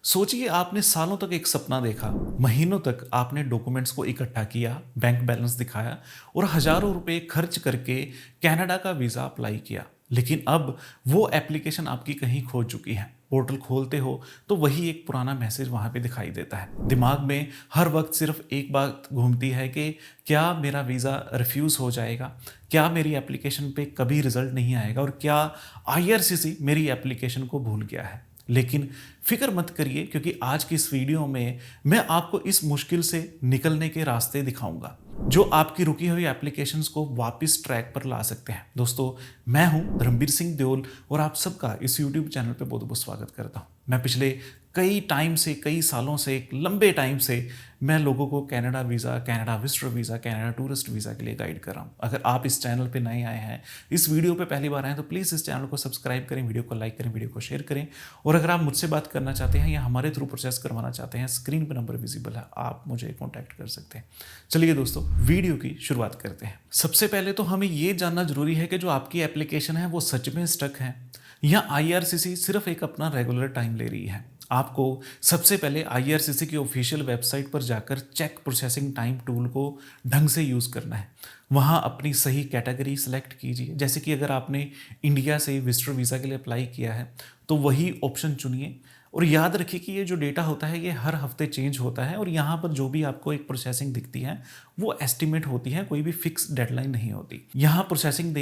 सोचिए आपने सालों तक एक सपना देखा, महीनों तक आपने डॉक्यूमेंट्स को इकट्ठा किया, बैंक बैलेंस दिखाया और हजारों रुपए खर्च करके कनाडा का वीज़ा अप्लाई किया। लेकिन अब वो एप्लीकेशन आपकी कहीं खो चुकी है। पोर्टल खोलते हो तो वही एक पुराना मैसेज वहाँ पे दिखाई देता है। दिमाग में हर वक्त सिर्फ एक बात घूमती है कि क्या मेरा वीज़ा रिफ्यूज़ हो जाएगा? क्या मेरी एप्लीकेशन पे कभी रिजल्ट नहीं आएगा? और क्या आईआरसीसी मेरी एप्लीकेशन को भूल गया है? लेकिन फिक्र मत करिए, क्योंकि आज की इस वीडियो में मैं आपको इस मुश्किल से निकलने के रास्ते दिखाऊंगा जो आपकी रुकी हुई एप्लीकेशंस को वापस ट्रैक पर ला सकते हैं। दोस्तों, मैं हूं धर्मवीर सिंह देओल और आप सबका इस यूट्यूब चैनल पे बहुत बहुत स्वागत करता हूं। मैं पिछले कई सालों से, एक लंबे टाइम से मैं लोगों को Canada visa, Canada visitor visa, Canada tourist visa के लिए गाइड कर रहा हूँ। अगर आप इस चैनल पे नए आए हैं, इस वीडियो पे पहली बार आए हैं, तो प्लीज़ इस चैनल को सब्सक्राइब करें, वीडियो को लाइक करें, वीडियो को शेयर करें। और अगर आप मुझसे बात करना चाहते हैं या हमारे थ्रू प्रोसेस करवाना चाहते हैं, स्क्रीन पर नंबर विजिबल है, आप मुझे कॉन्टैक्ट कर सकते हैं। चलिए दोस्तों, वीडियो की शुरुआत करते हैं। सबसे पहले तो हमें ये जानना जरूरी है कि जो आपकी एप्लीकेशन है वो सच में स्टक है या आईआरसीसी सिर्फ एक अपना रेगुलर टाइम ले रही है। आपको सबसे पहले आईआरसीसी की ऑफिशियल वेबसाइट पर जाकर चेक प्रोसेसिंग टाइम टूल को ढंग से यूज़ करना है। वहाँ अपनी सही कैटेगरी सेलेक्ट कीजिए। जैसे कि अगर आपने इंडिया से विजिटर वीज़ा के लिए अप्लाई किया है तो वही ऑप्शन चुनिए। और याद रखिए कि ये जो डेटा होता है ये हर हफ्ते चेंज होता है और यहाँ पर जो भी आपको एक प्रोसेसिंग दिखती है वो एस्टिमेट होती है, कोई भी फिक्स डेडलाइन नहीं होती। यहाँ प्रोसेसिंग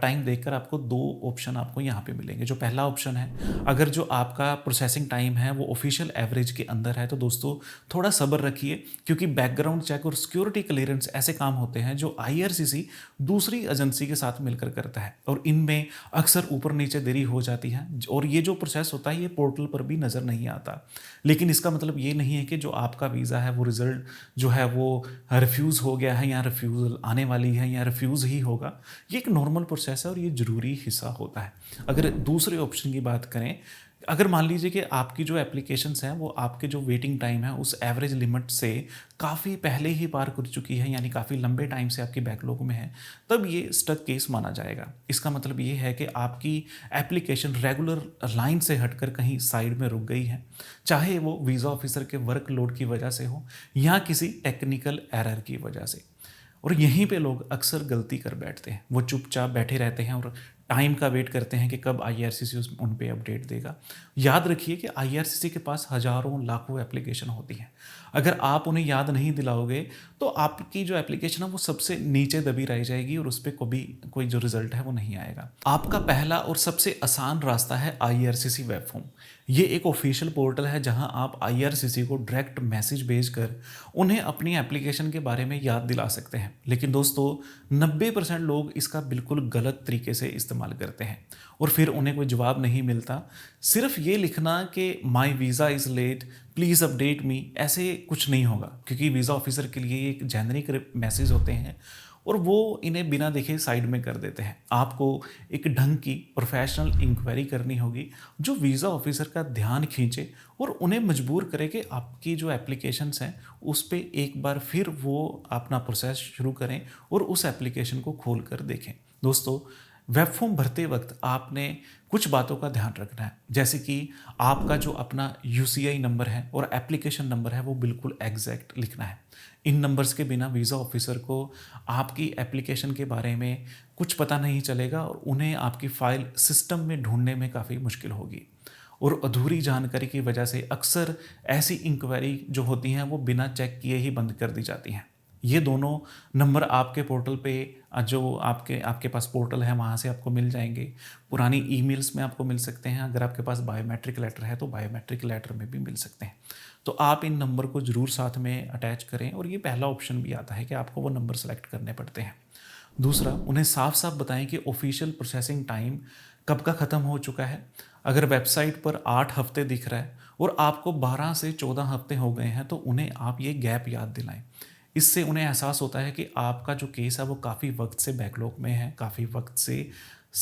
टाइम देखकर आपको दो ऑप्शन आपको यहाँ पे मिलेंगे। जो पहला ऑप्शन है, अगर जो आपका प्रोसेसिंग टाइम है वो ऑफिशियल एवरेज के अंदर है तो दोस्तों थोड़ा सब्र रखिए, क्योंकि बैकग्राउंड चेक और सिक्योरिटी क्लियरेंस ऐसे काम होते हैं जो आईआरसीसी दूसरी एजेंसी के साथ मिलकर करता है और इनमें अक्सर ऊपर नीचे देरी हो जाती है। और ये जो प्रोसेस होता है ये पोर्टल पर भी नज़र नहीं आता। लेकिन इसका मतलब ये नहीं है कि जो आपका वीज़ा है वो रिजल्ट जो है वो रिफ्यूज़ हो गया है या रिफ्यूज़ल आने वाली है या रिफ्यूज़ ही होगा। ये एक नॉर्मल प्रोसेस है और ये ज़रूरी हिस्सा होता है। अगर दूसरे ऑप्शन की बात करें, अगर मान लीजिए कि आपकी जो एप्लीकेशंस हैं वो आपके जो वेटिंग टाइम है उस एवरेज लिमिट से काफ़ी पहले ही पार कर चुकी है, यानी काफ़ी लंबे टाइम से आपकी बैकलॉग में है, तब ये स्टक केस माना जाएगा। इसका मतलब ये है कि आपकी एप्लीकेशन रेगुलर लाइन से हटकर कहीं साइड में रुक गई है, चाहे वो वीज़ा ऑफिसर के वर्कलोड की वजह से हो या किसी टेक्निकल एरर की वजह से। और यहीं पे लोग अक्सर गलती कर बैठते हैं, वो चुपचाप बैठे रहते हैं और टाइम का वेट करते हैं कि कब आईआरसीसी उन पे अपडेट देगा। याद रखिए कि आईआरसीसी के पास हज़ारों लाखों एप्लीकेशन होती हैं। अगर आप उन्हें याद नहीं दिलाओगे तो आपकी जो एप्लीकेशन है वो सबसे नीचे दबी रह जाएगी और उस पर कभी कोई जो रिजल्ट है वो नहीं आएगा। आपका पहला और सबसे आसान रास्ता है आईआरसीसी वेब फॉर्म। ये एक ऑफिशियल पोर्टल है जहां आप आईआरसीसी को डायरेक्ट मैसेज भेजकर उन्हें अपनी एप्लीकेशन के बारे में याद दिला सकते हैं। लेकिन दोस्तों, 90% लोग इसका बिल्कुल गलत तरीके से इस्तेमाल करते हैं और फिर उन्हें कोई जवाब नहीं मिलता। सिर्फ ये लिखना कि my visa is late, please update me, ऐसे कुछ नहीं होगा, क्योंकि वीज़ा ऑफिसर के लिए एक जेनरिक मैसेज होते हैं और वो इन्हें बिना देखे साइड में कर देते हैं। आपको एक ढंग की प्रोफेशनल इंक्वायरी करनी होगी जो वीज़ा ऑफिसर का ध्यान खींचे और उन्हें मजबूर करे कि आपकी जो एप्लीकेशंस हैं उस पर एक बार फिर वो अपना प्रोसेस शुरू करें और उस एप्लीकेशन को खोल कर देखें। दोस्तों, वेब फॉर्म भरते वक्त आपने कुछ बातों का ध्यान रखना है, जैसे कि आपका जो अपना यूसीआई नंबर है और एप्लीकेशन नंबर है वो बिल्कुल एग्जैक्ट लिखना है। इन नंबर्स के बिना वीज़ा ऑफिसर को आपकी एप्लीकेशन के बारे में कुछ पता नहीं चलेगा और उन्हें आपकी फ़ाइल सिस्टम में ढूंढने में काफ़ी मुश्किल होगी। और अधूरी जानकारी की वजह से अक्सर ऐसी इंक्वायरी जो होती हैं वो बिना चेक किए ही बंद कर दी जाती हैं। ये दोनों नंबर आपके पोर्टल पे जो आपके पास पोर्टल है वहाँ से आपको मिल जाएंगे। पुरानी ईमेल्स में आपको मिल सकते हैं। अगर आपके पास बायोमेट्रिक लेटर है तो बायोमेट्रिक लेटर में भी मिल सकते हैं। तो आप इन नंबर को ज़रूर साथ में अटैच करें और ये पहला ऑप्शन भी आता है कि आपको वो नंबर सेलेक्ट करने पड़ते हैं। दूसरा, उन्हें साफ साफ बताएं कि ऑफिशियल प्रोसेसिंग टाइम कब का ख़त्म हो चुका है। अगर वेबसाइट पर 8 हफ्ते दिख रहा है और आपको 12 से 14 हफ्ते हो गए हैं तो उन्हें आप ये गैप याद दिलाएं। इससे उन्हें एहसास होता है कि आपका जो केस है वो काफ़ी वक्त से बैकलॉग में है, काफ़ी वक्त से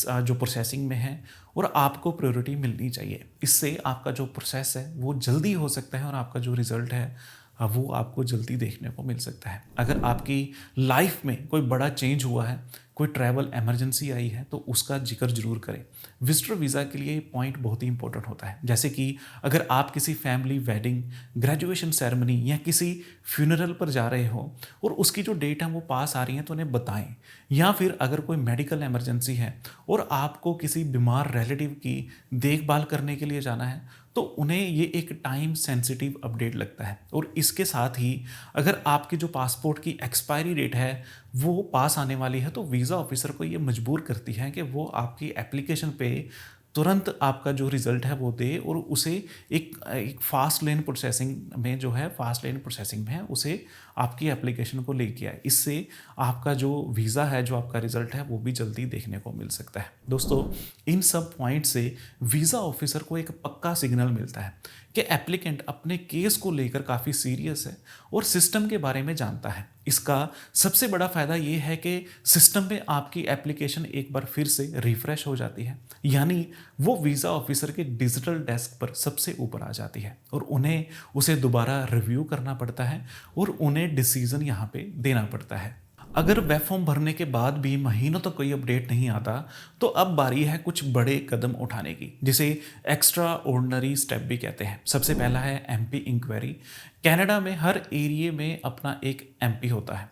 जो प्रोसेसिंग में है और आपको प्रायोरिटी मिलनी चाहिए। इससे आपका जो प्रोसेस है वो जल्दी हो सकता है और आपका जो रिज़ल्ट है वो आपको जल्दी देखने को मिल सकता है। अगर आपकी लाइफ में कोई बड़ा चेंज हुआ है, कोई ट्रैवल इमरजेंसी आई है तो उसका जिक्र जरूर करें। विजिटर वीज़ा के लिए पॉइंट बहुत ही इंपॉर्टेंट होता है, जैसे कि अगर आप किसी फैमिली वेडिंग, ग्रेजुएशन सेरेमनी या किसी फ्यूनरल पर जा रहे हो और उसकी जो डेट है वो पास आ रही है तो उन्हें बताएं। या फिर अगर कोई मेडिकल इमरजेंसी है और आपको किसी बीमार रिलेटिव की देखभाल करने के लिए जाना है तो उन्हें ये एक टाइम सेंसिटिव अपडेट लगता है। और इसके साथ ही अगर आपकी जो पासपोर्ट की एक्सपायरी डेट है वो पास आने वाली है तो वीज़ा ऑफिसर को ये मजबूर करती है कि वो आपकी एप्लीकेशन पे तुरंत आपका जो रिज़ल्ट है वो दे और उसे एक फास्ट लेन प्रोसेसिंग में जो है फास्ट लेन प्रोसेसिंग में है उसे आपकी एप्लीकेशन को लेके आए। इससे आपका जो वीज़ा है, जो आपका रिज़ल्ट है वो भी जल्दी देखने को मिल सकता है। दोस्तों, इन सब पॉइंट से वीज़ा ऑफिसर को एक पक्का सिग्नल मिलता है कि एप्लीकेंट अपने केस को लेकर काफ़ी सीरियस है और सिस्टम के बारे में जानता है। इसका सबसे बड़ा फ़ायदा ये है कि सिस्टम में आपकी एप्लीकेशन एक बार फिर से रिफ़्रेश हो जाती है, यानी वो वीज़ा ऑफिसर के डिजिटल डेस्क पर सबसे ऊपर आ जाती है और उन्हें उसे दोबारा रिव्यू करना पड़ता है और उन्हें डिसीज़न यहाँ पे देना पड़ता है। अगर वेब फॉर्म भरने के बाद भी महीनों तक कोई अपडेट नहीं आता तो अब बारी है कुछ बड़े कदम उठाने की, जिसे एक्स्ट्रा ऑर्डिनरी स्टेप भी कहते हैं। सबसे पहला है एमपी इंक्वायरी। कनाडा में हर एरिया में अपना एक एमपी होता है।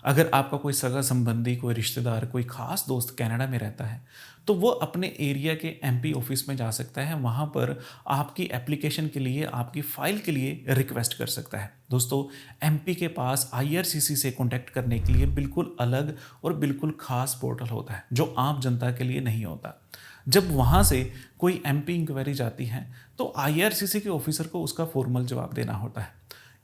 अगर आपका कोई सगा संबंधी, कोई रिश्तेदार, कोई खास दोस्त कनाडा में रहता है तो वो अपने एरिया के एमपी ऑफिस में जा सकता है। वहाँ पर आपकी एप्लीकेशन के लिए, आपकी फ़ाइल के लिए रिक्वेस्ट कर सकता है। दोस्तों, एमपी के पास आईआरसीसी से कॉन्टैक्ट करने के लिए बिल्कुल अलग और बिल्कुल खास पोर्टल होता है जो आम जनता के लिए नहीं होता। जब वहाँ से कोई एमपी इंक्वायरी जाती है तो आईआरसीसी के ऑफिसर को उसका फॉर्मल जवाब देना होता है।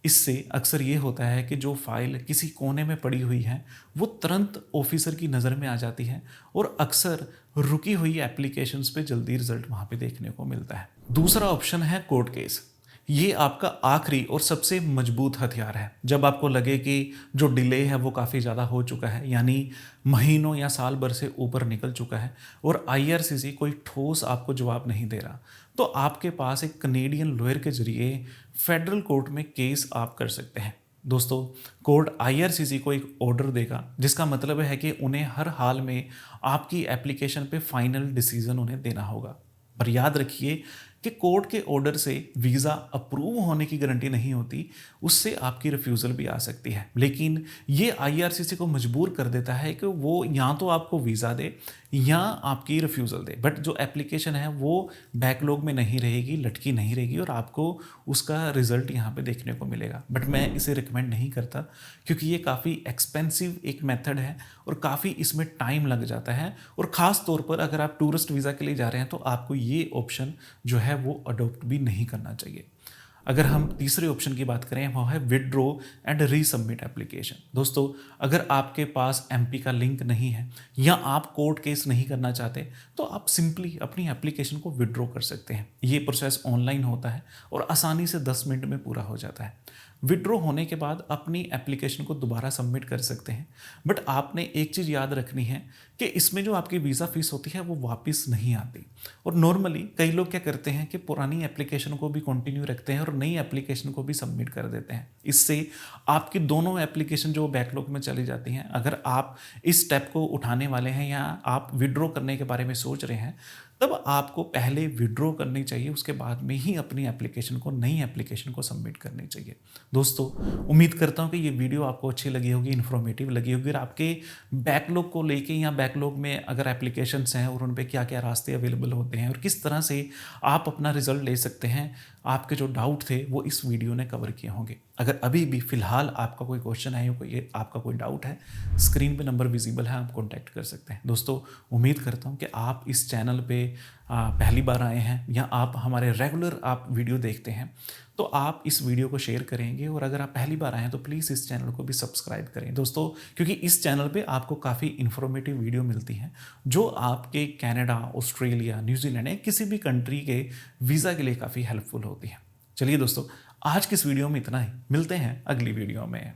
इससे अक्सर ये होता है कि जो फाइल किसी कोने में पड़ी हुई है वो तुरंत ऑफिसर की नज़र में आ जाती है और अक्सर रुकी हुई एप्लीकेशंस पे जल्दी रिजल्ट वहाँ पे देखने को मिलता है। दूसरा ऑप्शन है कोर्ट केस। ये आपका आखिरी और सबसे मजबूत हथियार है। जब आपको लगे कि जो डिले है वो काफ़ी ज़्यादा हो चुका है, यानी महीनों या साल भर से ऊपर निकल चुका है और आईआरसीसी कोई ठोस आपको जवाब नहीं दे रहा, तो आपके पास एक कनेडियन लॉयर के जरिए फेडरल कोर्ट में केस आप कर सकते हैं। दोस्तों, कोर्ट आईआरसीसी को एक ऑर्डर देगा जिसका मतलब है कि उन्हें हर हाल में आपकी एप्लीकेशन पे फाइनल डिसीजन उन्हें देना होगा। पर याद रखिए कि कोर्ट के ऑर्डर से वीज़ा अप्रूव होने की गारंटी नहीं होती, उससे आपकी रिफ्यूज़ल भी आ सकती है। लेकिन ये आईआरसीसी को मजबूर कर देता है कि वो या तो आपको वीज़ा दे या आपकी रिफ्यूज़ल दे, बट जो एप्लीकेशन है वो बैकलॉग में नहीं रहेगी, लटकी नहीं रहेगी और आपको उसका रिज़ल्ट यहाँ पे देखने को मिलेगा। बट मैं इसे रिकमेंड नहीं करता क्योंकि ये काफ़ी एक्सपेंसिव एक मेथड है और काफ़ी इसमें टाइम लग जाता है। और ख़ास तौर पर अगर आप टूरिस्ट वीज़ा के लिए जा रहे हैं तो आपको ये ऑप्शन जो है वो अडोप्ट भी नहीं करना चाहिए। अगर हम तीसरे ऑप्शन की बात करें वो है विड्रॉ एंड रीसबमिट एप्लीकेशन। दोस्तों, अगर आपके पास एमपी का लिंक नहीं है या आप कोर्ट केस नहीं करना चाहते तो आप सिंपली अपनी एप्लीकेशन को विड्रॉ कर सकते हैं। ये प्रोसेस ऑनलाइन होता है और आसानी से 10 मिनट में पूरा हो जाता है। विड्रॉ होने के बाद अपनी एप्लीकेशन को दोबारा सबमिट कर सकते हैं, बट आपने एक चीज़ याद रखनी है कि इसमें जो आपकी वीज़ा फीस होती है वो वापस नहीं आती। और नॉर्मली कई लोग क्या करते हैं कि पुरानी एप्लीकेशन को भी कंटिन्यू रखते हैं और नई एप्लीकेशन को भी सबमिट कर देते हैं। इससे आपकी दोनों एप्लीकेशन जो बैकलॉग में चली जाती हैं। अगर आप इस स्टेप को उठाने वाले हैं या आप विड्रॉ करने के बारे में सोच रहे हैं तब आपको पहले विड्रॉ करनी चाहिए, उसके बाद में ही अपनी एप्लीकेशन को, नई एप्लीकेशन को सबमिट करनी चाहिए। दोस्तों, उम्मीद करता हूँ कि ये वीडियो आपको अच्छी लगी होगी, इन्फॉर्मेटिव लगी होगी और आपके बैकलॉग को लेके या बैकलॉग में अगर एप्लीकेशंस हैं और उन पे क्या क्या रास्ते अवेलेबल होते हैं और किस तरह से आप अपना रिजल्ट ले सकते हैं, आपके जो डाउट थे वो इस वीडियो ने कवर किए होंगे। अगर अभी भी फ़िलहाल आपका कोई क्वेश्चन है या कोई आपका कोई डाउट है, स्क्रीन पे नंबर विजिबल है, आप कॉन्टैक्ट कर सकते हैं। दोस्तों, उम्मीद करता हूँ कि आप इस चैनल पे पहली बार आए हैं या आप हमारे रेगुलर आप वीडियो देखते हैं तो आप इस वीडियो को शेयर करेंगे और अगर आप पहली बार आए हैं तो प्लीज़ इस चैनल को भी सब्सक्राइब करें दोस्तों, क्योंकि इस चैनल पे आपको काफ़ी इन्फॉर्मेटिव वीडियो मिलती हैं जो आपके कनाडा, ऑस्ट्रेलिया, न्यूजीलैंड या किसी भी कंट्री के वीज़ा के लिए काफ़ी हेल्पफुल होती हैं। चलिए दोस्तों, आज की इस वीडियो में इतना ही। मिलते हैं अगली वीडियो में।